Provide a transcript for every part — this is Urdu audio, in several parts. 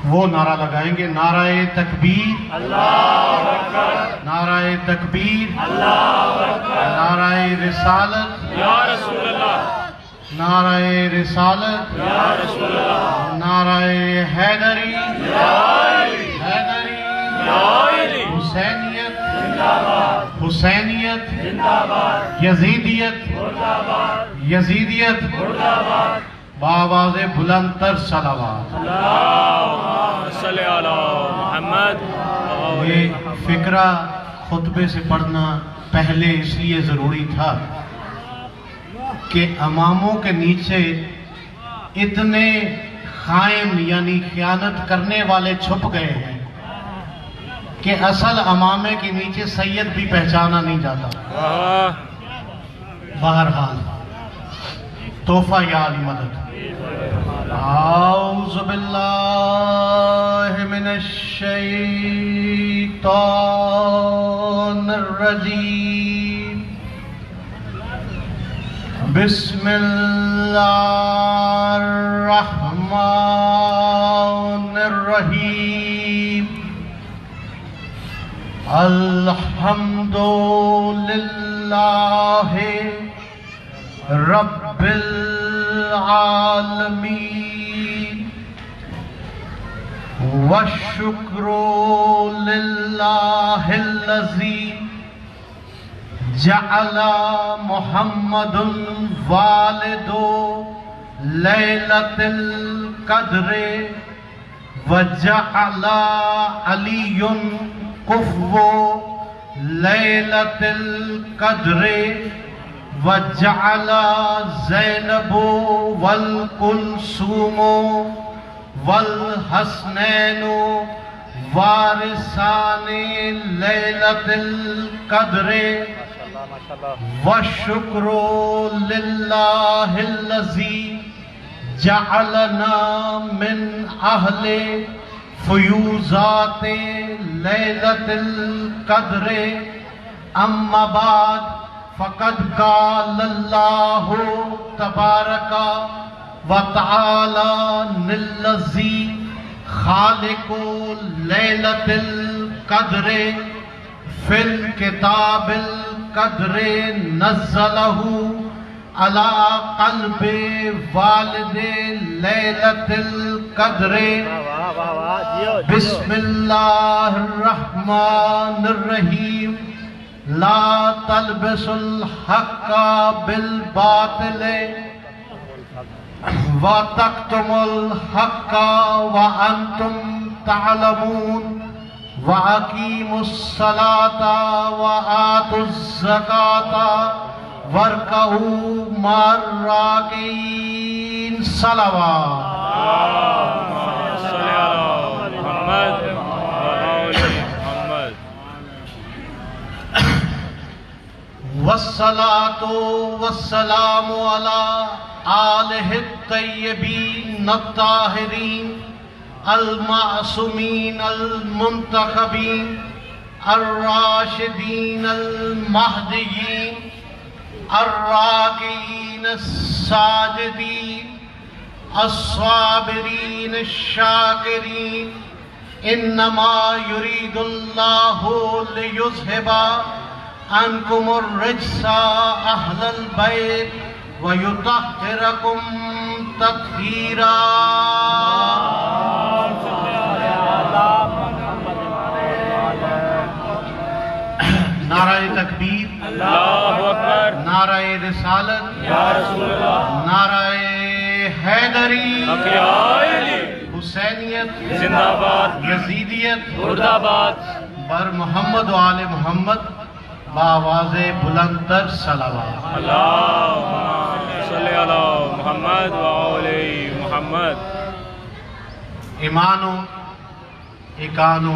وہ نعرہ لگائیں گے، نعرہ تکبیر، اللہ اکبر، نعرہ تکبیر، اللہ اکبر، نعرہ رسالت، یا رسول اللہ، نعرہ رسالت، یا رسول اللہ، نعرہ حیدری، یا علی، حیدری، یا علی، حسینیت، زندہ باد، حسینیت، زندہ باد، یزیدیت، مرد آباد، یزیدیت، مرد آباد، بآواز بلند تر صلوات۔ اللہم صلی علی محمد۔ یہ فقرہ خطبے سے پڑھنا پہلے اس لیے ضروری تھا کہ اماموں کے نیچے اتنے خائن یعنی خیانت کرنے والے چھپ گئے ہیں کہ اصل امامے کے نیچے سید بھی پہچانا نہیں جاتا۔ بہرحال تحفہ یا علی مدد۔ اعوذ باللہ من الشیطان الرجیم، بسم اللہ الرحمن الرحیم، الحمد للہ رب العالمین، والشکر للہ الذی جعل محمد والد لیلۃ القدر وجعل علی کفو لیلۃ القدر وجعل زینب والکلثوم والحسنین وارثان لیلۃ القدر، والشکر للہ الذی جعلنا من اہل فیوزات لیلۃ القدر، اما بعد فقد قال اللہ تبارک وتعالی للذی خالق لیلۃ القدر فی الکتاب القدر نزلہ علی قلب والد لیلۃ القدر، بسم اللہ الرحمن الرحیم، لا تلبسوا الحق بالباطل وتکتموا الحق وانتم تعلمون، وَأَقِيمُوا الصَّلَاةَ وَآتُوا الزَّكَاةَ وَارْكَعُوا مَعَ الرَّاكِعِينَ۔ صلوات۔ اللہم صلی علی محمد وآل محمد۔ والصلاة والسلام على آلہ الطیبین الطاہرین المعصومین المنتخبین الراشدین المہدیین الراکعین الساجدین الصابرین الشاکرین، انما یرید اللہ لیذہب عنکم الرجس اہل البیت ویطہرکم تطہیرا۔ نعرہ تکبیر، اللہ اکبر، نعرہ رسالت، یا رسول اللہ، نعرہ حیدری، یا علی، حسینیت، زندہ باد، یزیدیت، مرد آباد، بر محمد و آل محمد، بآواز بلند تر صلوات۔ اللہم صلی علی محمد وآل محمد۔ ایمانو اکانو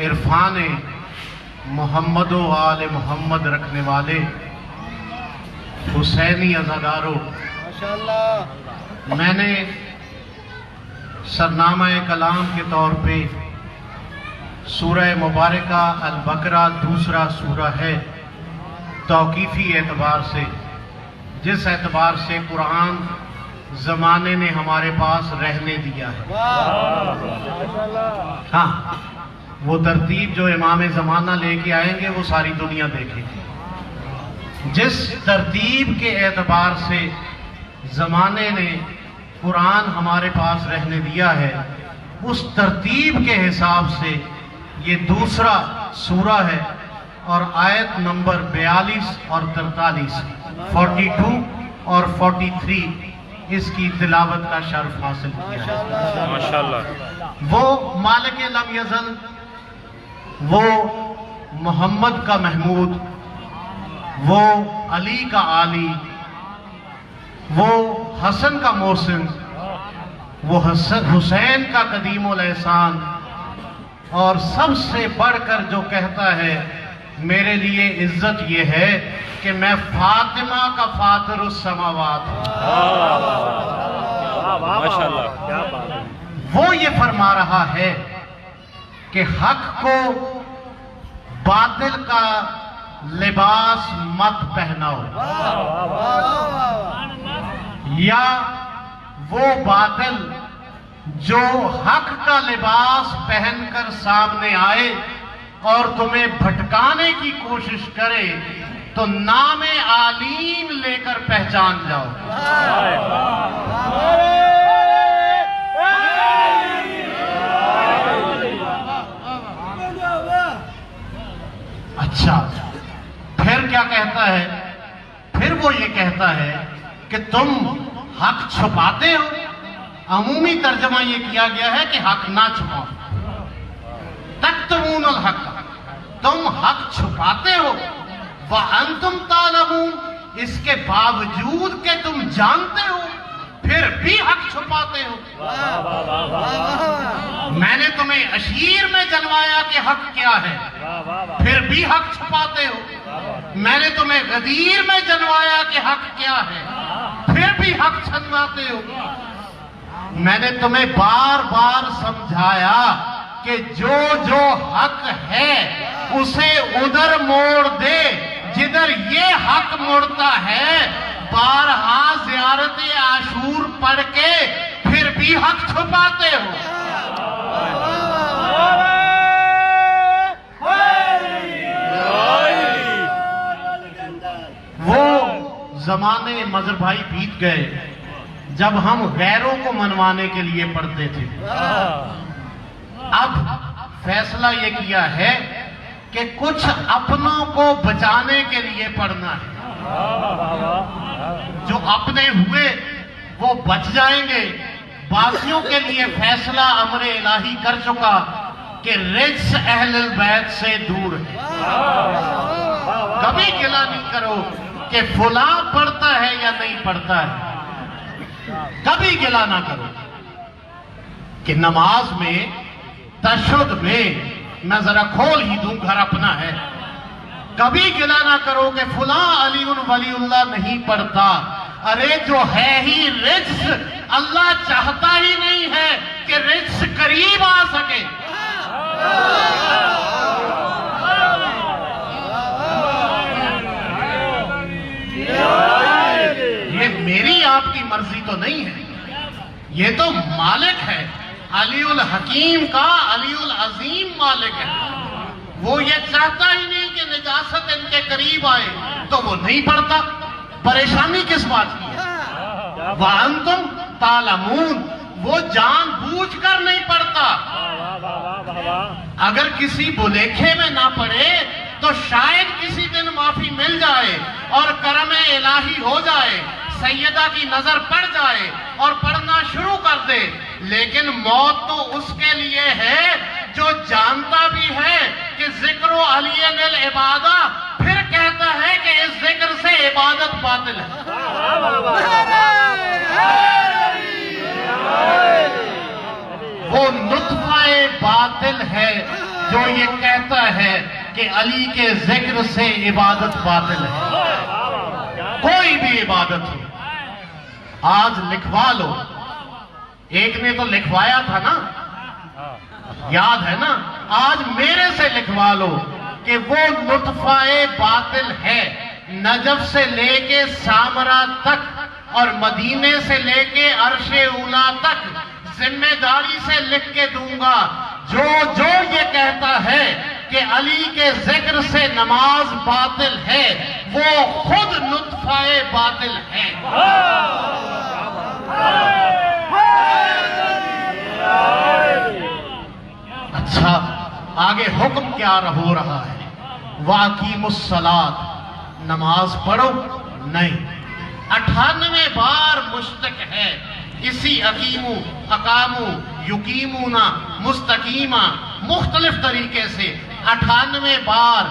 عرفان محمد و آل محمد رکھنے والے حسینی عزادارو، میں نے سرنامہ کلام کے طور پہ سورہ مبارکہ البقرہ دوسرا سورہ ہے توقیفی اعتبار سے، جس اعتبار سے قرآن زمانے نے ہمارے پاس رہنے دیا ہے۔ ہاں، وہ ترتیب جو امام زمانہ لے کے آئیں گے وہ ساری دنیا دیکھے گی۔ جس ترتیب کے اعتبار سے زمانے نے قرآن ہمارے پاس رہنے دیا ہے، اس ترتیب کے حساب سے یہ دوسرا سورہ ہے، اور آیت نمبر 42 اور 43، 42 اور 43 اس کی تلاوت کا شرف حاصل کیا ہے۔ ماشاءاللہ۔ وہ مالک لم یزل، وہ محمد کا محمود، وہ علی کا عالی، وہ حسن کا محسن، وہ حسین کا قدیم الاحسان، اور سب سے بڑھ کر جو کہتا ہے میرے لیے عزت یہ ہے کہ میں فاطمہ کا فاطر السماوات ہوں۔ ماشاءاللہ۔ وہ یہ فرما رہا ہے کہ حق کو باطل کا لباس مت پہناؤ، یا وہ باطل جو حق کا لباس پہن کر سامنے آئے اور تمہیں بھٹکانے کی کوشش کرے تو نام عالیم لے کر پہچان جاؤ۔ اچھا، پھر کیا کہتا ہے؟ پھر وہ یہ کہتا ہے کہ تم حق چھپاتے ہو۔ عمومی ترجمہ یہ کیا گیا ہے کہ حق نہ چھپاؤ، تکتمون الحق، تم حق چھپاتے ہو، وَأَنْتُمْ تَعْلَمُونَ، اس کے باوجود کہ تم جانتے ہو پھر بھی حق چھپاتے ہو۔ میں نے تمہیں اشیر میں جلوایا کہ حق کیا ہے، پھر بھی حق چھپاتے ہو۔ میں نے تمہیں غدیر میں جلوایا کہ حق کیا ہے، پھر بھی حق چھپاتے ہو۔ میں نے تمہیں بار بار سمجھایا کہ جو جو حق ہے اسے ادھر موڑ دے جدھر یہ حق مڑتا ہے۔ بارہا زیارت عاشور پڑھ کے پھر بھی حق چھپاتے ہو۔ وہ زمانے مظہر بھائی بیت گئے جب ہم غیروں کو منوانے کے لیے پڑھتے تھے۔ اب فیصلہ یہ کیا ہے کہ کچھ اپنوں کو بچانے کے لیے پڑھنا ہے۔ جو اپنے ہوئے وہ بچ جائیں گے۔ باقیوں کے لیے فیصلہ امر الہی کر چکا کہ رجس اہل البیت سے دور ہے۔ کبھی گلہ نہیں کرو کہ فلاں پڑھتا ہے یا نہیں پڑھتا ہے، کبھی گلہ نہ کرو کہ نماز میں تشہد میں میں ذرا کھول ہی دوں گھر اپنا ہے۔ کبھی گلہ نہ کرو کہ فلاں علی ولی اللہ نہیں پڑھتا۔ ارے جو ہے ہی رجس، اللہ چاہتا ہی نہیں ہے کہ رجس قریب آ سکے۔ یہ میری آپ کی مرضی تو نہیں ہے، یہ تو مالک ہے، علی الحکیم کا علی العظیم مالک ہے۔ وہ یہ چاہتا ہی نہیں کہ نجاست ان کے قریب آئے تو وہ نہیں پڑھتا۔ پریشانی کس بات کی ہے؟ وَأَنْتُمْ تَعْلَمُونَ، وہ جان بوجھ کر نہیں پڑھتا۔ اگر کسی بلیکھے میں نہ پڑھے تو شاید کسی دن معافی مل جائے اور کرم الہی ہو جائے، سیدہ کی نظر پڑ جائے اور پڑھنا شروع کر دے۔ لیکن موت تو اس کے لیے ہے جو جانتا بھی ہے کہ ذکر و علی العبادہ، پھر کہتا ہے کہ اس ذکر سے عبادت باطل ہے۔ وہ نطفہ باطل ہے جو یہ کہتا ہے کہ علی کے ذکر سے عبادت باطل ہے۔ کوئی بھی عبادت ہو، آج لکھوا لو، ایک نے تو لکھوایا تھا نا، یاد ہے نا، آج میرے سے لکھوا لو کہ وہ نطفہ باطل ہے، نجف سے لے کے سامرا تک اور مدینے سے لے کے عرش اولا تک ذمہ داری سے لکھ کے دوں گا، جو یہ کہتا ہے کہ علی کے ذکر سے نماز باطل ہے، وہ خود نطفہ باطل ہے۔ اچھا، آگے حکم کیا ہو رہا ہے؟ وَأَقِیمُوا الصَّلَاةَ، نماز پڑھو؟ نہیں، 98 بار مشتق ہے اسی اقیمو، اقامو، یقیمونا، مستقیمہ، مختلف طریقے سے 98 بار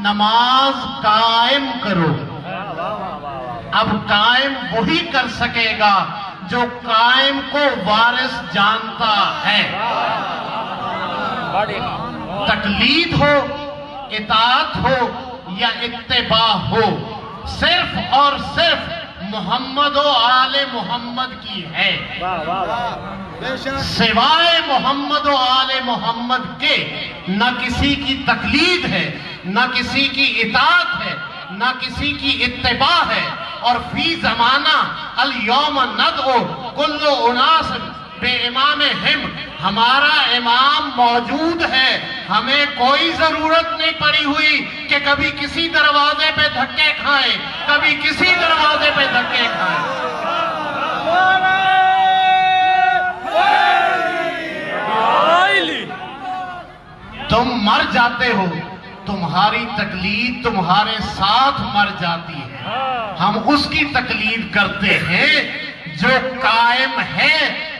نماز قائم کرو۔ اب قائم وہی کر سکے گا جو قائم کو وارث جانتا ہے۔ تقلید ہو، اطاعت ہو یا اتباع ہو، صرف اور صرف محمد و آل محمد کی ہے۔ سوائے محمد و آل محمد کے نہ کسی کی تقلید ہے، نہ کسی کی اطاعت ہے، نہ کسی کی اتباع ہے۔ اور فی زمانہ الیوم ندعو کل اناس بے امامہم، ہمارا امام موجود ہے، ہمیں کوئی ضرورت نہیں پڑی ہوئی کہ کبھی کسی دروازے پہ دھکے کھائیں، کبھی کسی دروازے پہ دھکے کھائیں۔ تم مر جاتے ہو، تمہاری تقلید تمہارے ساتھ مر جاتی ہے۔ ہم اس کی تقلید کرتے ہیں جو قائم ہے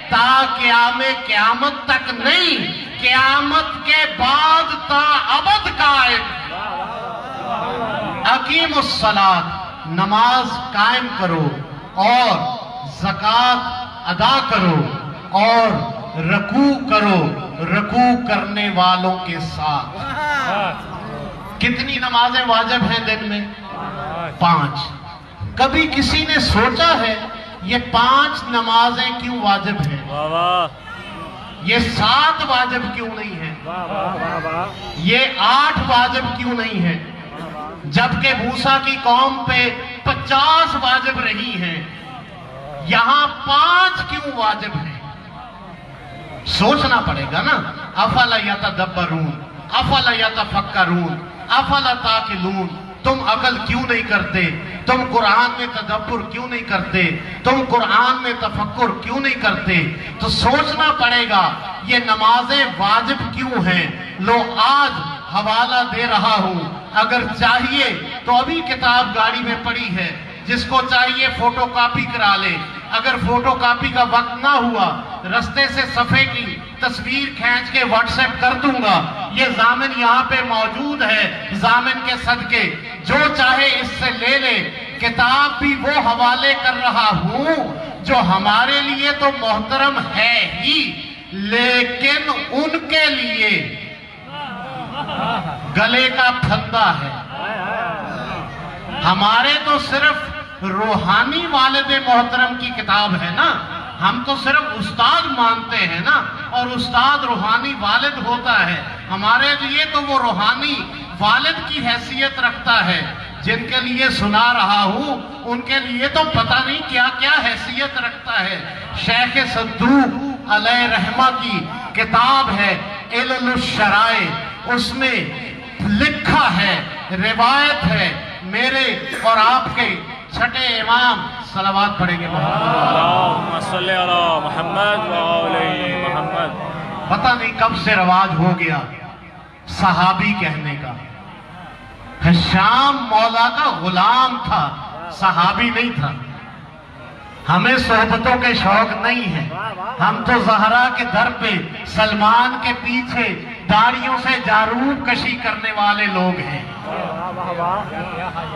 تا قیام قیامت تک نہیں، قیامت کے بعد تا ابد قائم۔ اقیم الصلاۃ، نماز قائم کرو اور زکوٰۃ ادا کرو اور رکوع کرو، رکوع کرنے والوں کے ساتھ۔ کتنی نمازیں واجب ہیں دن میں؟ 5۔ کبھی کسی نے سوچا ہے یہ 5 نمازیں کیوں واجب ہیں؟ یہ 7 واجب کیوں نہیں ہیں؟ یہ 8 واجب کیوں نہیں ہیں؟ جبکہ موسیٰ کی قوم پہ 50 واجب رہی ہیں، یہاں 5 کیوں واجب ہیں؟ سوچنا پڑے گا نا۔ افلا یتدبرون، افلا یتفکرون، افلا تعقلون۔ تم عقل کیوں نہیں کرتے؟ تم قرآن میں تدبر کیوں نہیں کرتے؟ تم قرآن میں تفکر کیوں نہیں کرتے؟ تو سوچنا پڑے گا یہ نمازیں واجب کیوں ہیں۔ لو آج حوالہ دے رہا ہوں، اگر چاہیے تو ابھی کتاب گاڑی میں پڑی ہے، جس کو چاہیے فوٹو کاپی کرا لے۔ اگر فوٹو کاپی کا وقت نہ ہوا، رستے سے صفحے کی تصویر کھینچ کے واٹس ایپ کر دوں گا۔ یہ ضامن یہاں پہ موجود ہے، ضامن کے صدقے جو چاہے اس سے لے لے۔ کتاب بھی وہ حوالے کر رہا ہوں جو ہمارے لیے تو محترم ہے ہی، لیکن ان کے لیے گلے کا پھندا ہے۔ ہمارے تو صرف روحانی والد محترم کی کتاب ہے نا، ہم تو صرف استاد مانتے ہیں نا، اور استاد روحانی والد ہوتا ہے۔ ہمارے لیے تو وہ روحانی والد کی حیثیت رکھتا ہے۔ جن کے لیے سنا رہا ہوں ان کے لیے تو پتہ نہیں کیا کیا حیثیت رکھتا ہے۔ شیخ صدوق علیہ رحمہ کی کتاب ہے علل الشرائع، اس میں لکھا ہے، روایت ہے، میرے اور آپ کے چھٹے امام صلوات پڑھیں گے اللہم صلی علی محمد وعلی محمد۔ پتہ نہیں کب سے رواج ہو گیا صحابی کہنے کا۔ ہشام مولا کا غلام تھا، صحابی نہیں تھا۔ ہمیں صحبتوں کے شوق نہیں ہے، ہم تو زہرا کے در پہ سلمان کے پیچھے داڑھیوں سے جاروب کشی کرنے والے لوگ ہیں۔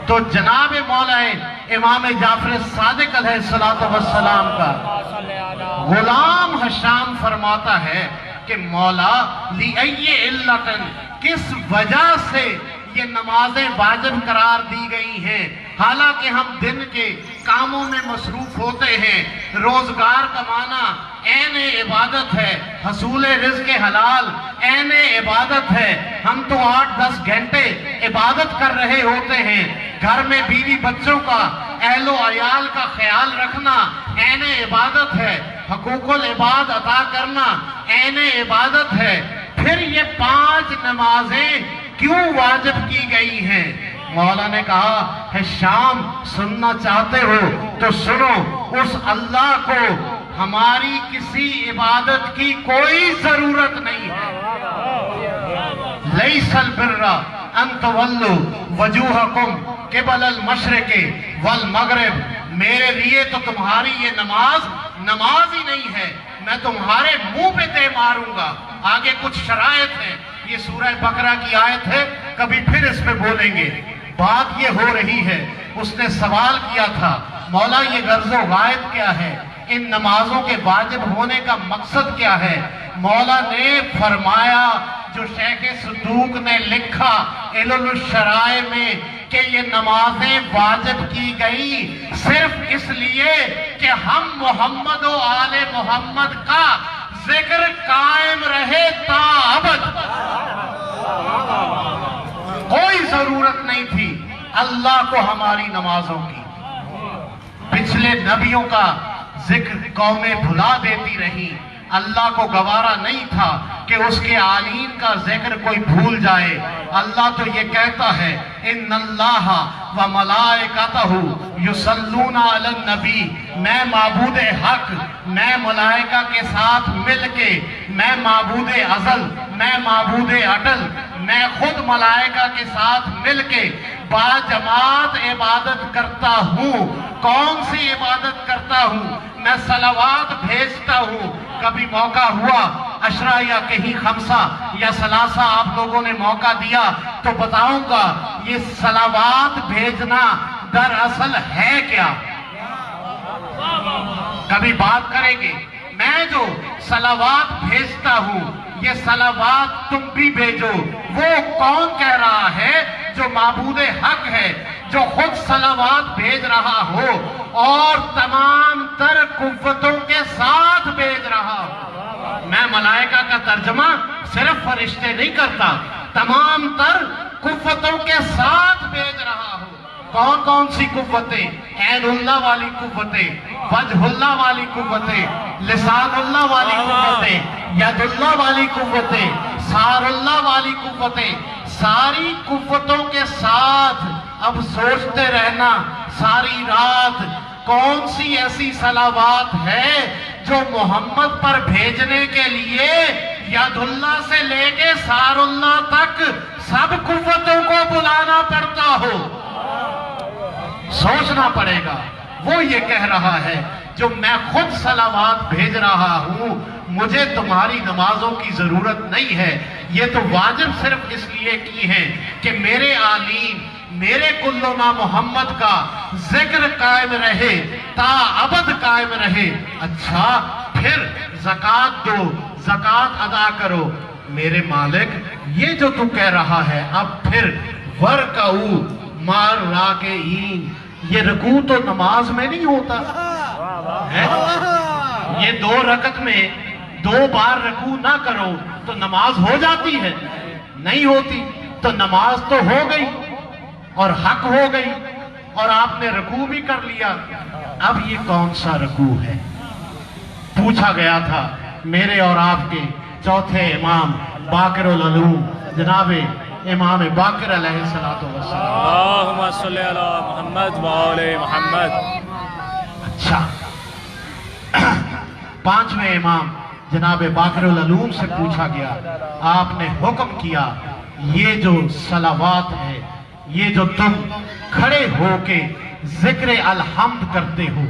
تو جناب مولا امام جعفر صادق علیہ السلام کا غلام ہشام فرماتا ہے کہ مولا لِأَيِّ عِلَّةٍ، کس وجہ سے یہ نمازیں واجب قرار دی گئی ہیں، حالانکہ ہم دن کے کاموں میں مصروف ہوتے ہیں۔ روزگار کمانا عین عبادت ہے، حصول رزق حلال عین عبادت ہے۔ ہم تو 8-10 گھنٹے عبادت کر رہے ہوتے ہیں، گھر میں بیوی بچوں کا اہل و عیال کا خیال رکھنا عین عبادت ہے، حقوق العباد عطا کرنا عین عبادت ہے، پھر یہ 5 نمازیں کیوں واجب کی گئی ہیں؟ مولا نے کہا ہے شام سننا چاہتے ہو تو سنو، اس اللہ کو ہماری کسی عبادت کی کوئی ضرورت نہیں ہے۔ لیس البر ان تولوا وجوہکم قبل المشرق والمغرب، میرے لیے تو تمہاری یہ نماز ہی نہیں ہے، میں تمہارے منہ پہ دے ماروں گا۔ آگے کچھ شرائط ہیں، یہ سورہ بقرہ کی آیت ہے، کبھی پھر اس پہ بولیں گے۔ بات یہ ہو رہی ہے، اس نے سوال کیا تھا مولا یہ غرض و غائب کیا ہے، ان نمازوں کے واجب ہونے کا مقصد کیا ہے؟ مولا نے فرمایا جو شیخ صدوق نے لکھا علل الشرائع میں کہ یہ نمازیں واجب کی گئی صرف اس لیے کہ ہم محمد و آل محمد کا ذکر قائم رہے تا ابد۔ کوئی ضرورت نہیں تھی اللہ کو ہماری نمازوں کی۔ پچھلے نبیوں کا ذکر قومیں بھلا دیتی رہی، اللہ کو گوارا نہیں تھا کہ اس کے آلین کا ذکر کوئی بھول جائے۔ اللہ تو یہ کہتا ہے ان اللہ و ملائکتہ یصلون علی النبی، میں معبود حق، میں ملائکہ کے ساتھ مل کے، میں معبود ازل، میں معبود اٹل، میں خود ملائکہ کے ساتھ مل کے باجماعت عبادت کرتا ہوں۔ کون سی عبادت کرتا ہوں؟ میں صلوات بھیجتا ہوں۔ کبھی موقع ہوا عشرہ یا کہیں خمسہ یا ثلاثہ آپ لوگوں نے موقع دیا تو بتاؤں گا یہ صلوات بھیجنا دراصل ہے کیا؟ کبھی بات کریں گے۔ میں جو صلوات بھیجتا ہوں یہ صلوات تم بھی بھیجو، وہ کون کہہ رہا ہے؟ جو معبود حق ہے، جو خود صلوات بھیج رہا ہو اور تمام تر قوتوں کے ساتھ بھیج رہا ہو۔ میں ملائکہ کا ترجمہ صرف فرشتے نہیں کرتا، تمام تر قوتوں کے ساتھ بھیج رہا ہو۔ کون کون سی قوتیں؟ عین اللہ والی قوتیں، وجہ اللہ والی قوتیں، لسان اللہ والی قوتیں، ید اللہ والی قوتیں، سار اللہ والی قوتیں، ساری قوتوں کے ساتھ۔ اب سوچتے رہنا ساری رات کون سی ایسی صلوات ہے جو محمد پر بھیجنے کے لیے ید اللہ سے لے کے سار اللہ تک سب قوتوں کو بلانا پڑتا ہو؟ سوچنا پڑے گا۔ وہ یہ کہہ رہا ہے جو میں خود صلوات بھیج رہا ہوں، مجھے تمہاری نمازوں کی ضرورت نہیں ہے، یہ تو واجب صرف اس لیے کی ہے کہ میرے آلین، میرے کلنا محمد کا ذکر قائم رہے، تا ابد قائم رہے۔ اچھا پھر زکوٰۃ دو، زکوٰۃ ادا کرو۔ میرے مالک یہ جو تو کہہ رہا ہے اب پھر ورکعوا مع الراکعین، یہ رکوع تو نماز میں نہیں ہوتا ہے؟ یہ 2 رکعت میں 2 بار رکوع نہ کرو تو نماز ہو جاتی ہے؟ نہیں ہوتی۔ تو نماز تو ہو گئی اور حق ہو گئی اور آپ نے رکوع بھی کر لیا، اب یہ کون سا رکوع ہے؟ پوچھا گیا تھا میرے اور آپ کے چوتھے امام باقر العلوم جناب امام باقر علیہ السلام۔ اللہم صلی علی محمد و آل محمد۔ اچھا 5ویں امام جناب باقر العلوم سے پوچھا گیا، آپ نے حکم کیا یہ جو صلوات ہے، یہ جو تم کھڑے ہو کے ذکر الحمد کرتے ہو،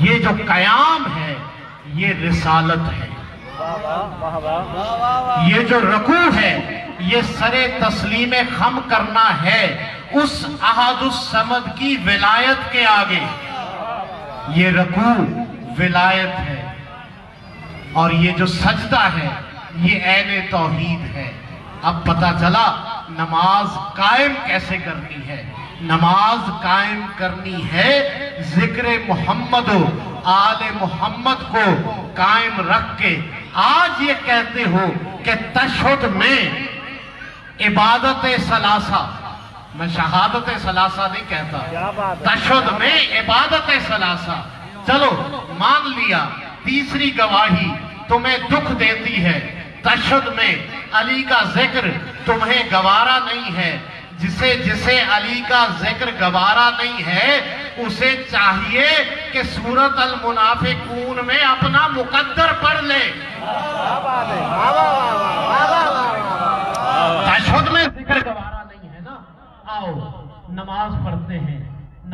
یہ جو قیام ہے یہ رسالت ہے، یہ جو رکوع ہے یہ سر تسلیم خم کرنا ہے اس احد الصمد کی ولایت کے آگے۔ یہ رکوع ولایت ہے اور یہ جو سجدہ ہے یہ عین توحید ہے۔ اب پتہ چلا نماز قائم کیسے کرنی ہے۔ نماز قائم کرنی ہے ذکر محمد و آل محمد کو قائم رکھ کے۔ آج یہ کہتے ہو کہ تشہد میں عبادت ثلاثہ میں شہادت ثلاثہ نہیں کہتا، تشہد میں عبادت ثلاثہ۔ چلو مان لیا تیسری گواہی تمہیں دکھ دیتی ہے، تشہد میں علی کا ذکر تمہیں گوارا نہیں ہے۔ جسے علی کا ذکر گوارا نہیں ہے اسے چاہیے کہ سورۃ المنافقون میں اپنا مقدر پڑھ لے۔ تشہد میں ذکر گوارا نہیں ہے نا، آؤ نماز پڑھتے ہیں۔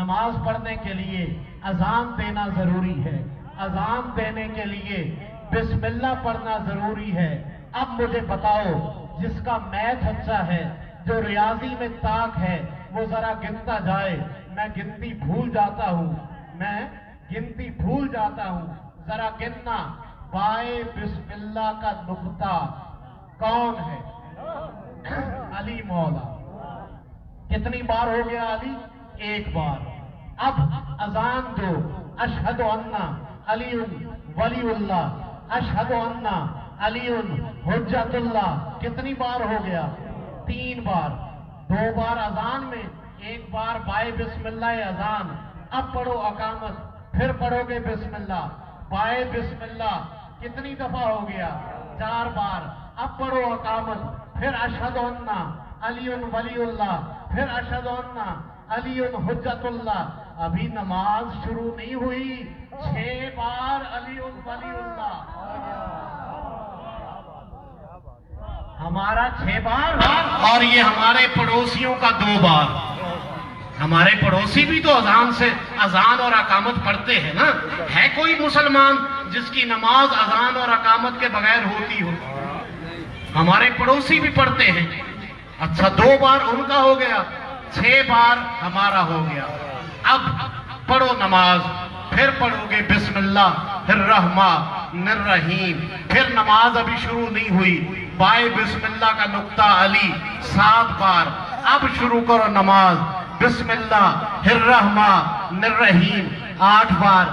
نماز پڑھنے کے لیے اذان دینا ضروری ہے، اذان دینے کے لیے بسم اللہ پڑھنا ضروری ہے۔ اب مجھے بتاؤ، جس کا میتھ اچھا ہے، جو ریاضی میں طاق ہے، وہ ذرا گنتا جائے۔ میں گنتی بھول جاتا ہوں، ذرا گننا۔ بائے بسم اللہ کا نقطہ کون ہے؟ علی مولا۔ کتنی بار ہو گیا علی؟ ایک بار۔ اب اذان دو، اشہد ان علی ولی اللہ، اشہد ان علی حجت اللہ۔ کتنی بار ہو گیا؟ 3 بار۔ 2 بار اذان میں، 1 بار بائے بسم اللہ اذان۔ اب پڑھو اقامت، پھر پڑھو گے بسم اللہ۔ بائے بسم اللہ کتنی دفعہ ہو گیا؟ 4 بار۔ اب پڑھو اقامت، پھر اشہد ان علی ولی اللہ، پھر اشہد ان علی حجت اللہ۔ ابھی نماز شروع نہیں ہوئی، 6 بار علی ولی اللہ۔ ہمارا 6 بار اور یہ ہمارے پڑوسیوں کا 2 بار۔ ہمارے پڑوسی بھی تو اذان اور اقامت پڑھتے ہیں نا۔ ہے کوئی مسلمان جس کی نماز اذان اور اقامت کے بغیر ہوتی ہو؟ ہمارے پڑوسی بھی پڑھتے ہیں۔ اچھا 2 بار ان کا ہو گیا، 6 بار ہمارا ہو گیا۔ اب پڑھو نماز، پھر پڑھو گے بسم اللہ الرحمن الرحیم۔ پھر نماز ابھی شروع نہیں ہوئی، بائے بسم اللہ کا نقطہ علی 7 بار۔ اب شروع کرو نماز، بسم اللہ الرحمن الرحیم 8 بار۔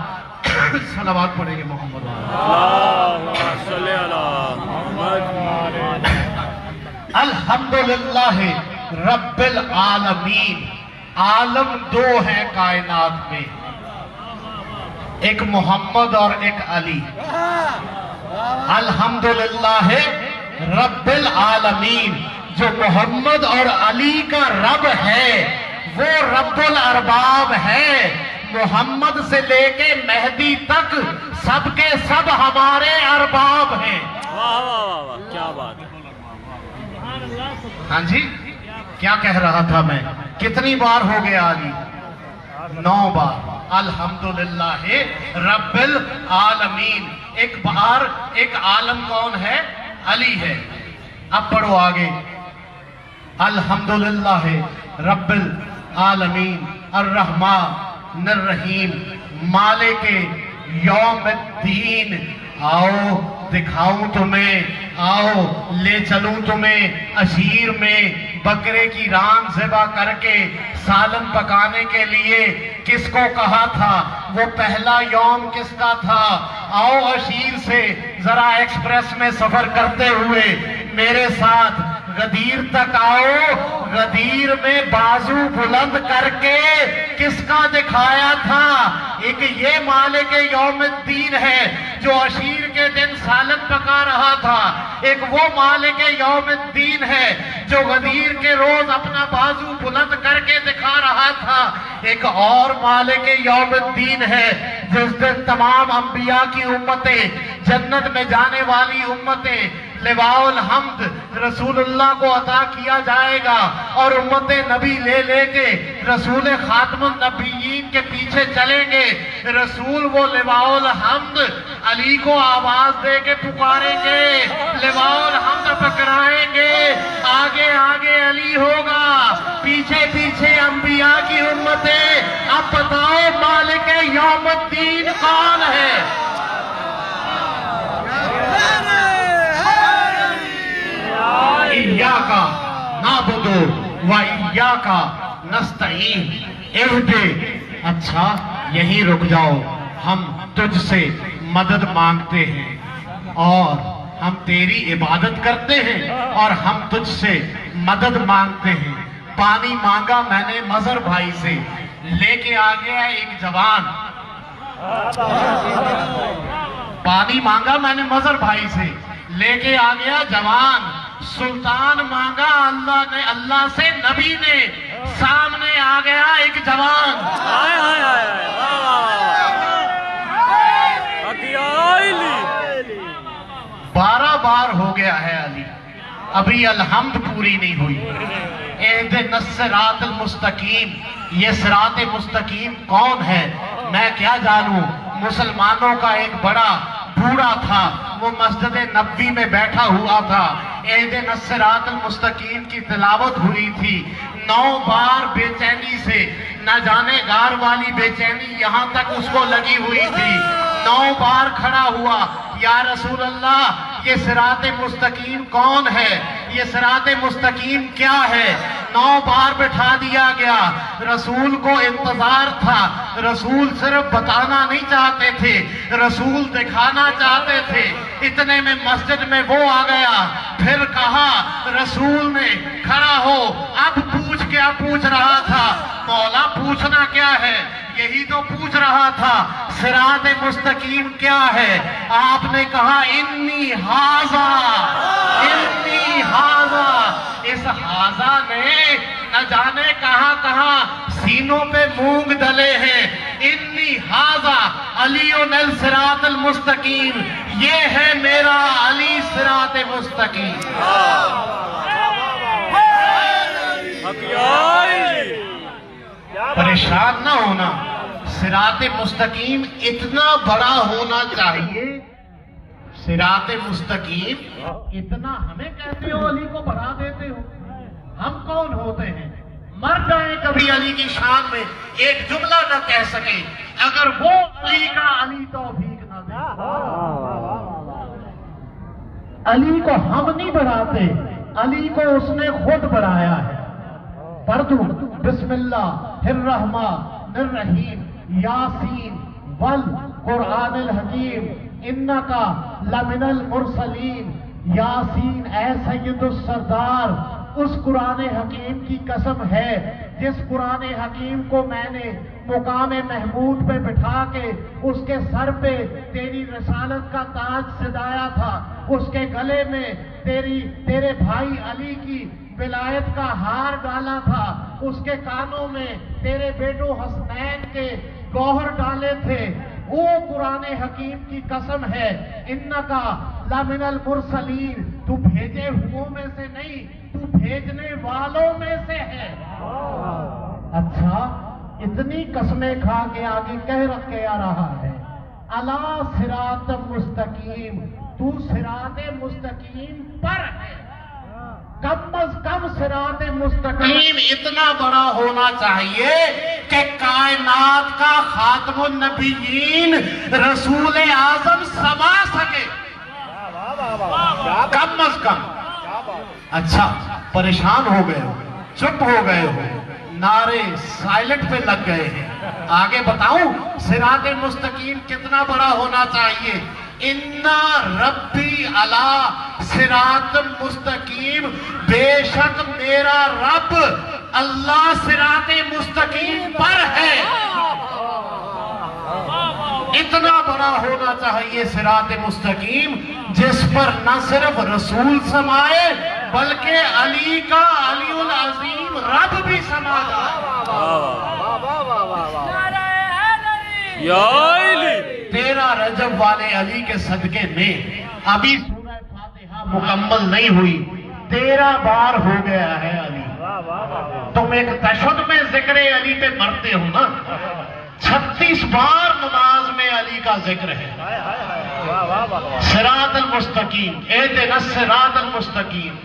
صلوات پڑھیں گے محمد اللہم صلی علی محمد۔ الحمدللہ رب العالمین۔ عالم 2 ہیں کائنات میں، ایک محمد اور ایک علی۔ الحمدللہ رب العالمین، جو محمد اور علی کا رب ہے وہ رب الارباب ہے۔ محمد سے لے کے مہدی تک سب کے سب ہمارے ارباب ہیں۔ واہ واہ واہ واہ، کیا بات ہے۔ ہاں جی، کیا کہہ رہا تھا میں؟ کتنی بار ہو گیا علی؟ 9 بار۔ الحمدللہ رب العالمین۔ ایک بار ایک عالم کون ہے؟ علی ہے۔ اب پڑھو آگے، الحمدللہ رب العالمین الرحمن الرحیم مالک یوم الدین۔ آؤ دکھاؤں تمہیں، آؤ لے چلوں تمہیں عشیر میں بکرے کی ران ذبح کر کے سالن پکانے کے لیے کس کو کہا تھا، وہ پہلا یوم کس کا تھا۔ آؤ عشیر سے ذرا ایکسپریس میں سفر کرتے ہوئے میرے ساتھ غدیر تک آؤ۔ غدیر میں بازو بلند کر کے کس کا دکھایا تھا؟ ایک یہ مالک یوم الدین ہے جو عشیر کے دن سالن پکا رہا تھا، ایک وہ مالک یوم الدین ہے جو غدیر کے روز اپنا بازو بلند کر کے دکھا رہا تھا، ایک اور مالک یوم الدین ہے جس دن تمام انبیاء کی امتیں، جنت میں جانے والی امتیں، لواء الحمد رسول اللہ کو عطا کیا جائے گا اور امت نبی لے لے کے رسول خاتم النبیین کے پیچھے چلیں گے۔ رسول وہ لواء الحمد علی کو آواز دے کے پکاریں گے، لواء الحمد پکرائیں گے، آگے آگے علی ہوگا، پیچھے پیچھے انبیاء کی امتیں۔ اب بتاؤ مالک یوم الدین کون ہے؟ ایاک نعبد و ایاک نستعین۔ اچھا یہیں رک جاؤ، ہم تجھ سے مدد مانگتے ہیں اور ہم تیری عبادت کرتے ہیں اور ہم تجھ سے مدد مانگتے ہیں۔ پانی مانگا میں نے مظہر بھائی سے، لے کے آ گیا ایک جوان۔ پانی مانگا میں نے مظہر بھائی سے، لے کے آ گیا جوان۔ سلطان مانگا اللہ سے، نبی نے، سامنے آ گیا ایک جوان۔ ہائے ہائے ہائے علی 12 بار ہو گیا ہے علی، ابھی الحمد پوری نہیں ہوئی۔ اہدنا الصراط المستقیم، یہ صراط مستقیم کون ہے میں کیا جانوں؟ مسلمانوں کا ایک بڑا بوڑھا تھا، وہ مسجد نبوی میں بیٹھا ہوا تھا، اہدنا الصراط المستقیم کی تلاوت ہوئی تھی۔ 9 بار بے چینی سے، نہ جانے گار والی بے چینی یہاں تک اس کو لگی ہوئی تھی۔ 9 بار کھڑا ہوا، یا رسول اللہ یہ صراط مستقیم کون ہے؟ یہ صراط مستقیم کیا ہے؟ 9 بار بٹھا دیا گیا۔ رسول کو انتظار تھا، رسول صرف بتانا نہیں چاہتے تھے، رسول دکھانا چاہتے تھے۔ اتنے میں مسجد میں وہ آ گیا، پھر کہا رسول نے کھڑا ہو۔ اب کیا پوچھ رہا تھا؟ مولا پوچھنا کیا ہے؟ یہی تو پوچھ رہا تھا، صراط مستقیم کیا ہے؟ آپ نے کہا انی ہاذا، انی ہاذا۔ اس ہاذا نے نہ جانے کہاں کہاں سینوں پہ مونگ ڈلے ہیں۔ انی ہاذا علی الصراط المستقیم، یہ ہے میرا علی صراط مستقیم۔ پریشان نہ ہونا، صراط مستقیم اتنا بڑا ہونا چاہیے۔ صراط مستقیم اتنا ہمیں کہتے ہو، علی کو بڑھا دیتے ہو۔ ہم کون ہوتے ہیں؟ مر جائیں کبھی علی کی شان میں ایک جملہ نہ کہہ سکیں، اگر وہ علی کا علی توفیق نہ دے۔ علی کو ہم نہیں بڑھاتے، علی کو اس نے خود بڑھایا ہے۔ پڑھ دوں، بسم اللہ الرحمن الرحیم، یاسین والقرآن الحکیم انکا لمن المرسلین۔ یاسین اے سید السردار، اس قرآن حکیم کی قسم ہے جس قرآن حکیم کو میں نے مقام محمود پہ بٹھا کے اس کے سر پہ تیری رسالت کا تاج سجایا تھا، اس کے گلے میں تیرے بھائی علی کی ولایت کا ہار ڈالا تھا، اس کے کانوں میں تیرے بیٹوں حسنین کے گوہر ڈالے تھے۔ وہ قرآن حکیم کی قسم ہے، انکا لمن المرسلین، تو بھیجے ہوں میں سے نہیں، تو بھیجنے والوں میں سے ہے۔ اچھا، اتنی قسمیں کھا کے آگے کہہ رکھے آ رہا ہے، الا صراط مستقیم، تو صراط مستقیم پر ہے۔ کم از کم صراط مستقیم اتنا بڑا ہونا چاہیے کہ کائنات کا خاتم النبیین رسول اعظم سما سکے، کم از کم۔ اچھا، پریشان ہو گئے ہو، چپ ہو گئے ہو، نعرے سائلنٹ پہ لگ گئے ہیں۔ آگے بتاؤں صراط مستقیم کتنا بڑا ہونا چاہیے؟ اِنَّا رَبِّي عَلَىٰ صراط مستقیم، بے شک میرا رب اللہ صراط مستقیم پر ہے۔ اتنا بڑا ہونا چاہیے صراط مستقیم جس پر نہ صرف رسول سمائے بلکہ علی کا علی العظیم رب بھی سما جائے۔ یا علی 13 رجب والے علی کے صدقے میں ابھی سورہ فاتحہ مکمل نہیں ہوئی، 13 بار ہو گیا ہے علی۔ تم ایک تشہد میں ذکر علی پہ مرتے ہو نا، 36 بار نماز میں علی کا ذکر ہے۔ صراط المستقیم، اہدنا الصراط المستقیم،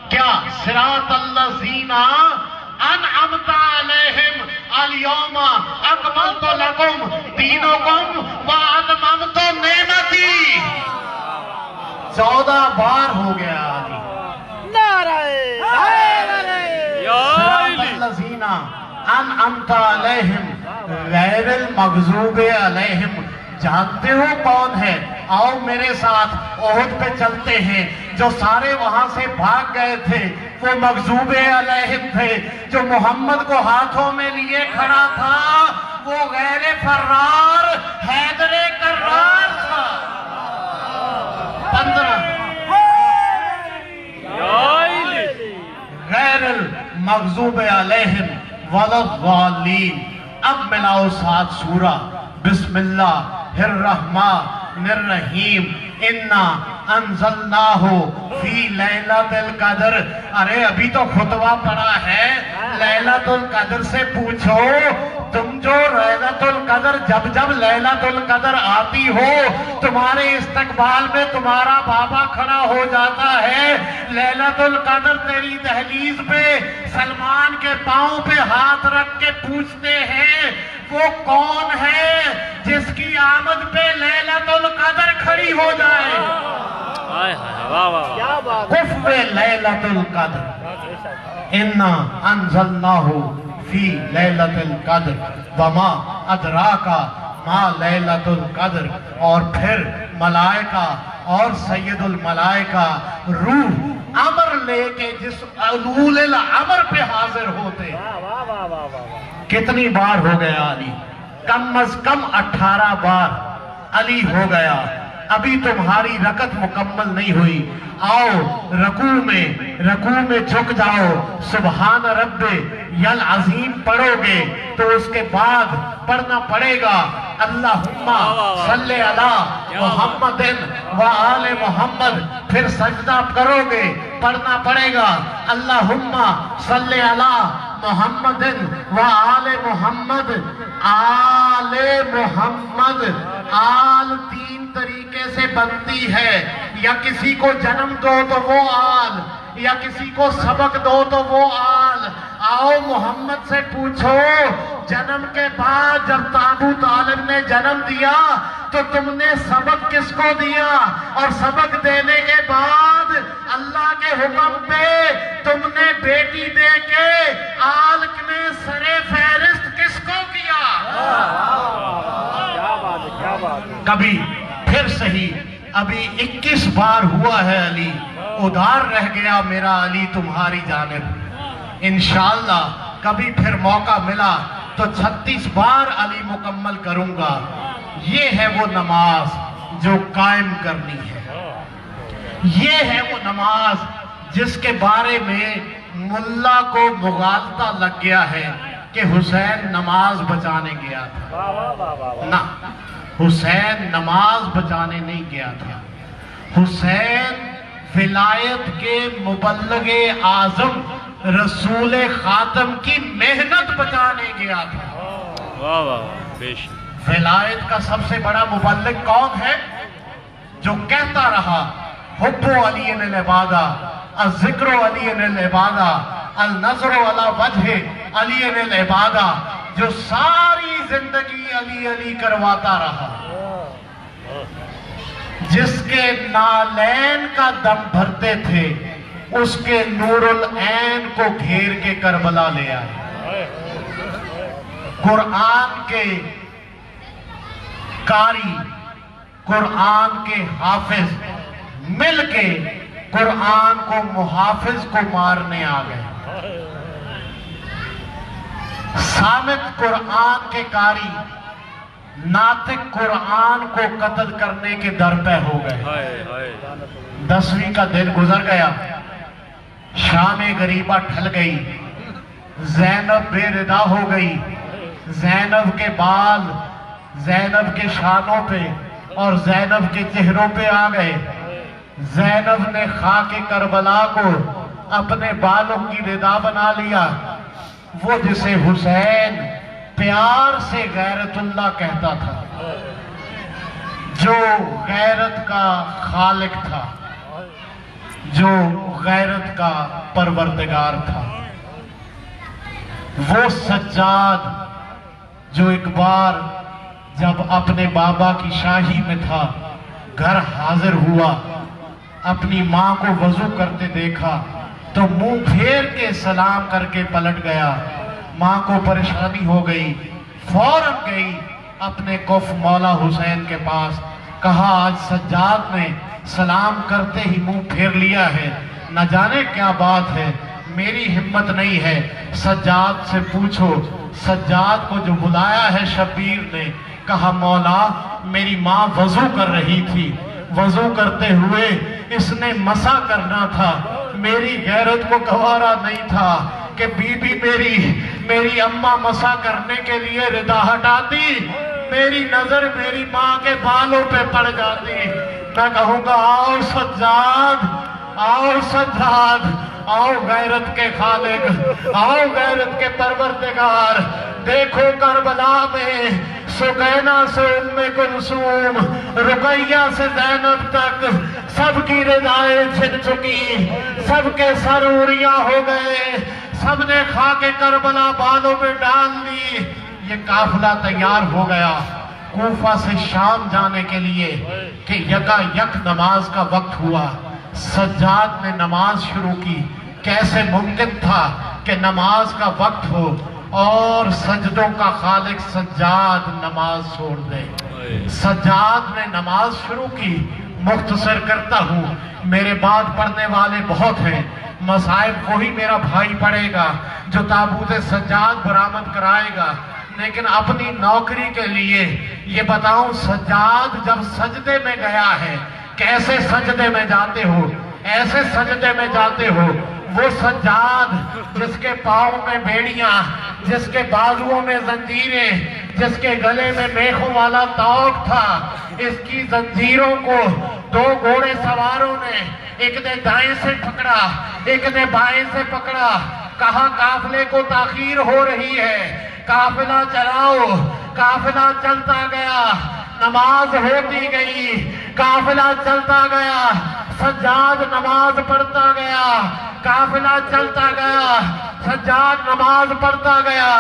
کیا صراط الذین انعمت علیہم اليوم اکملت لکم دینکم واتممت نعمتی۔ 14 بار ہو گیا علی۔ صراط الذین انعمت علیہم غیر المغضوب علیہم، جانتے ہو کون ہے؟ آؤ میرے ساتھ احد پہ چلتے ہیں۔ جو سارے وہاں سے بھاگ گئے تھے وہ مغضوب علیہم تھے. جو محمد کو ہاتھوں میں لیے کھڑا تھا وہ غیر فرار حیدر کرار تھا. 15 غیر المغضوب علیہم ولا الضالین. اب ملاؤ ساتھ سورہ بسم اللہ الرحمن الرحیم. انا انزلناہ فی لیلۃ القدر. ارے ابھی تو خطبہ پڑا ہے. لیلۃ القدر سے پوچھو تم جو لیلۃ القدر جب لیلۃ القدر آتی ہو تمہارے استقبال میں تمہارا بابا کھڑا ہو جاتا ہے. لیلۃ القدر تیری دہلیز پہ سلمان کے پاؤں پہ ہاتھ رکھ کے پوچھتے ہیں وہ کون ہے جس کی آمد پہ لیلۃ القدر کھڑی ہو جائے. کفو لیلۃ القدر انا انزلناہ فی لیلۃ القدر وما ادراک ما لیلۃ القدر. اور پھر ملائکہ اور سید الملائکہ روح امر لے کے جس اولول الامر پہ حاضر ہوتے. کتنی بار ہو گیا علی؟ کم از کم 18 بار علی ہو گیا. ابھی تمہاری رکعت مکمل نہیں ہوئی. آؤ رکوع میں جھک جاؤ. سبحان رب العظیم پڑھو گے تو اس کے بعد پڑھنا پڑے گا اللہم صلی علی محمد و آل محمد. پھر سجدہ کرو گے پڑھنا پڑے گا اللہم صلی علی محمد و آل محمد. آل محمد آل 3 طریقے سے بنتی ہے. یا کسی کو جنم دو تو وہ آل, یا کسی کو سبق دو تو وہ آل. آؤ محمد سے پوچھو جنم کے بعد جب ابو طالب نے جنم دیا تو تم نے سبق کس کو دیا, اور سبق دینے کے بعد اللہ کے حکم پہ تم نے بیٹی دے کے آل میں سرے فہرست کس کو کیا؟ کبھی پھر صحیح ابھی 21 بار ہوا ہے علی. ادھار رہ گیا میرا علی تمہاری جانب. انشاءاللہ کبھی پھر موقع ملا تو 36 بار علی مکمل کروں گا. یہ ہے وہ نماز جو قائم کرنی ہے. یہ ہے وہ نماز جس کے بارے میں ملا کو مغالطہ لگ گیا ہے کہ حسین نماز بچانے گیا تھا. نہ, حسین نماز بچانے نہیں گیا تھا. حسین ولایت کے مبلغ اعظم رسول خاتم کی محنت بچانے گیا تھا. ولایت کا سب سے بڑا مبلغ کون ہے؟ جو کہتا رہا حب علی العبادہ, الذکر علی العبادہ, النظر علی وجہ علی العبادہ. جو ساری زندگی علی علی کرواتا رہا, جس کے نالین کا دم بھرتے تھے اس کے نور العین کو گھیر کے کربلا لے آئے. قرآن کے قاری, قرآن کے حافظ مل کے قرآن کو محافظ کو مارنے آ گئے. صامت قرآن کے قاری ناطق قرآن کو قتل کرنے کے در پہ ہو گئے. 10ویں کا دن گزر گیا, شام غریبہ ڈھل گئی, زینب بے ردا ہو گئی. زینب کے بال زینب کے شانوں پہ اور زینب کے چہروں پہ آ گئے. زینب نے خاک کربلا کو اپنے بالوں کی ردا بنا لیا. وہ جسے حسین پیار سے غیرت اللہ کہتا تھا, جو غیرت کا خالق تھا, جو غیرت کا پروردگار تھا. وہ سجاد جو ایک بار جب اپنے بابا کی شاہی میں تھا گھر حاضر ہوا, اپنی ماں کو وضو کرتے دیکھا تو منہ پھیر کے سلام کر کے پلٹ گیا. ماں کو پریشانی ہو گئی, فوراً گئی اپنے کف مولا حسین کے پاس. کہا آج سجاد نے سلام کرتے ہی منہ پھیر لیا ہے، نہ جانے کیا بات ہے، میری ہمت نہیں ہے، سجاد سے پوچھو۔ سجاد کو جو بلایا ہے شبیر نے، کہا مولا میری ماں وضو کر رہی تھی، وضو کرتے ہوئے اس نے مسا کرنا تھا، میری غیرت کو گوارا نہیں تھا کہ بی بی میری اماں مسا کرنے کے لیے ردا ہٹاتی، میری نظر میری ماں کے بالوں پہ پڑ جاتی۔ میں کہوں گا آؤ سجاد، آؤ سجاد، آؤ غیرت کے خالق، آؤ غیرت کے پروردگار، دیکھو کربلا میں سکینہ سے ام کلثوم، رقیہ سے زینب تک سب کی ردائیں چھن چکی، سب کے سر عریاں ہو گئے، سب نے خاک کربلا بالوں میں ڈال لی۔ یہ قافلہ تیار ہو گیا کوفہ سے شام جانے کے لیے کہ یکا یک نماز کا وقت ہوا۔ سجاد نے نماز شروع کی، کیسے ممکن تھا کہ نماز کا وقت ہو اور سجدوں کا خالق سجاد نماز چھوڑ دے۔ سجاد نے نماز شروع کی، مختصر کرتا ہوں، میرے بعد پڑھنے والے بہت ہیں، مصائب وہی میرا بھائی پڑھے گا جو تابوت سجاد برآمد کرائے گا، لیکن اپنی نوکری کے لیے یہ بتاؤں سجاد جب سجدے میں گیا ہے، کیسے سجدے میں جاتے ہو، ایسے سجدے میں جاتے ہو، وہ سجاد جس کے پاؤں میں بیڑیاں، جس کے بازوؤں میں زنجیریں، جس کے گلے میں میخوں والا توق تھا، اس کی زنجیروں کو دو گھوڑے سواروں نے ایک نے دائیں سے پکڑا، ایک نے بائیں سے پکڑا، کہا قافلے کو تاخیر ہو رہی ہے، قافلہ چلاؤ۔ قافلہ چلتا گیا، نماز ہوتی گئی، قافلہ چلتا گیا، سجاد نماز پڑھتا گیا، قافلہ چلتا گیا، سجاد نماز پڑھتا گیا۔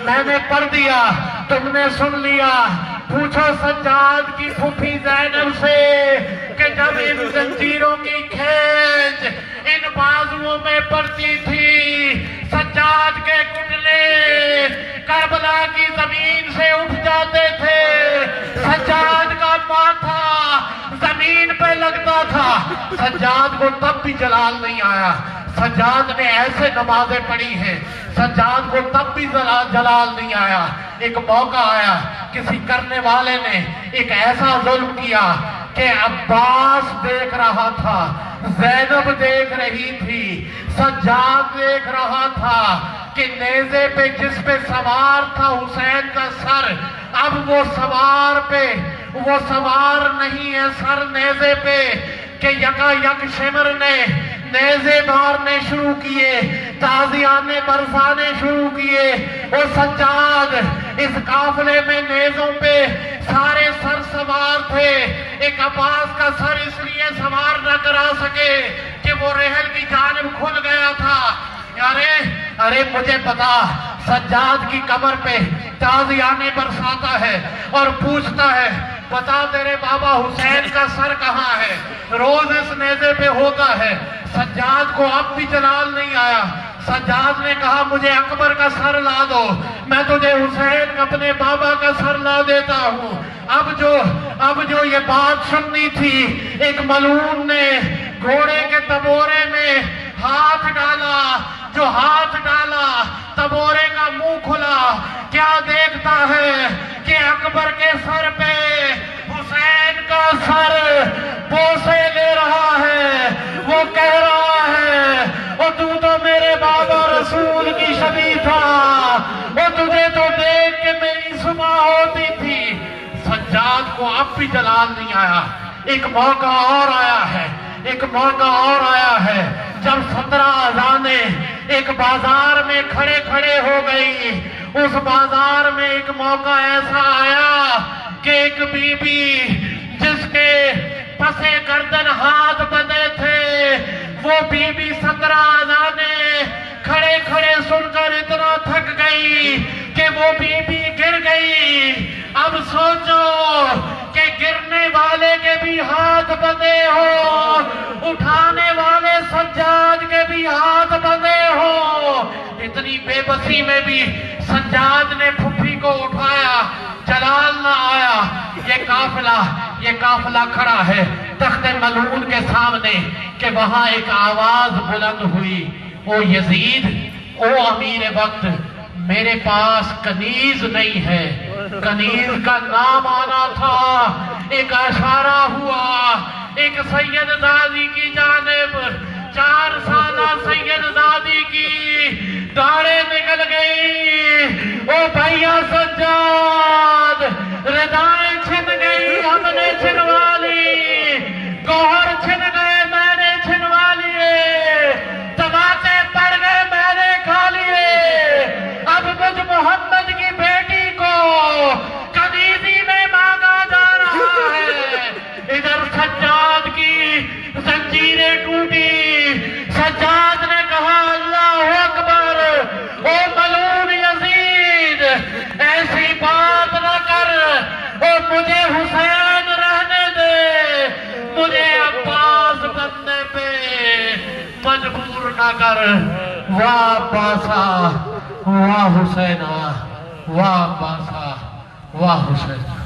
میں نے پڑھ دیا، تم نے سن لیا، پوچھو سجاد کی پھوپھی زینب سے کہ جب ان زنجیروں کی کھینچ ان بازوؤں میں پڑتی تھی، سجاد کے گھٹنے کربلا کی زمین سے اٹھ جاتے تھے، سجاد کا ماتھا زمین پہ لگتا تھا۔ سجاد کو تب بھی جلال نہیں آیا، سجاد نے ایسے نمازیں پڑھی ہیں، سجاد کو تب بھی جلال نہیں آیا۔ ایک موقع آیا، کسی کرنے والے نے ایک ایسا ظلم کیا کہ عباس دیکھ رہا تھا، زینب دیکھ رہی تھی، سجاد دیکھ رہا تھا کہ نیزے پہ جس پہ سوار تھا حسین کا سر، اب وہ سوار نہیں ہے سر نیزے پہ، کہ یکا یک شمر نے نیزے مارنے شروع کیے، تازیانے برسانے شروع کیے۔ وہ سجاد اس قافلے میں نیزوں پہ سارے سر سوار تھے، ایک عباس کا سر اس لیے سوار نہ کرا سکے کہ وہ رحل کی جانب کھل گیا تھا۔ ارے مجھے پتا، سجاد کی کمر پہ تازیانے برساتا ہے اور پوچھتا ہے بتا تیرے بابا حسین کا سر کہاں ہے، روز اس نیزے پہ ہوتا ہے۔ سجاد کو اب بھی جلال نہیں آیا، سجاد نے کہا مجھے اکبر کا سر لا دو، میں تجھے حسین اپنے بابا کا سر لا دیتا ہوں۔ اب جو یہ بات سننی تھی، ایک ملعون نے گھوڑے کے تبورے میں ہاتھ ڈالا، جو ہاتھ ڈالا تبورے کا منہ کھلا، کیا دیکھتا ہے کہ اکبر کے سر پہ حسین کا سر بوسے لے رہا ہے، وہ کہہ رہا ہے وہ تو میرے بابا رسول کی شبیہ تھا، وہ تجھے تو دیکھ کے میری صبح ہوتی تھی۔ سجاد کو اب بھی جلال نہیں آیا۔ ایک موقع اور آیا ہے جب 17 اذانیں ایک بازار میں کھڑے ہو گئی۔ اس بازار میں ایک موقع ایسا آیا کہ ایک بی بی جس کے پسے گردن ہاتھ بندھے تھے، وہ بی بی 17 اذانیں کھڑے سن کر اتنا تھک گئی کہ وہ بی بی گر گئی۔ اب سوچو کہ گرنے والے کے بھی ہاتھ بندھے ہو، اٹھانے والے سجاد کے بھی ہاتھ بندھے ہو۔ اتنی بے بسی میں بھی سجاد نے پھپھی کو اٹھایا، جلال نہ آیا۔ یہ قافلہ یہ قافلہ کھڑا ہے تخت ملعون کے سامنے کہ وہاں ایک آواز بلند ہوئی، او یزید، او امیر وقت، میرے پاس کنیز نہیں ہے۔ کنیز کا نام آنا تھا، ایک اشارہ ہوا ایک سید زادی کی جانب، 4 سالہ سید زادی کی داڑھیں نکل گئی۔ او بھائیا سجاد، ردائیں چھن گئی، ہم نے چھنوا لی، گوہر چھن گئے، میں نے چھنوا لیے، تماچے پڑ گئے، میں نے کھا لیے۔ اب مجھ محمد کی بیٹی کو کنیزی میں مانگا جا رہا ہے۔ ادھر سجاد کی زنجیریں ٹوٹی، سجاد نے کہا اللہ اکبر، او ملعون یزید، ایسی بات نہ کر، او مجھے حسین رہنے دے، مجھے عباس بننے پہ مجبور نہ کر۔ واہ عباسا، واہ حسینہ، واہ عباسا، واہ حسین۔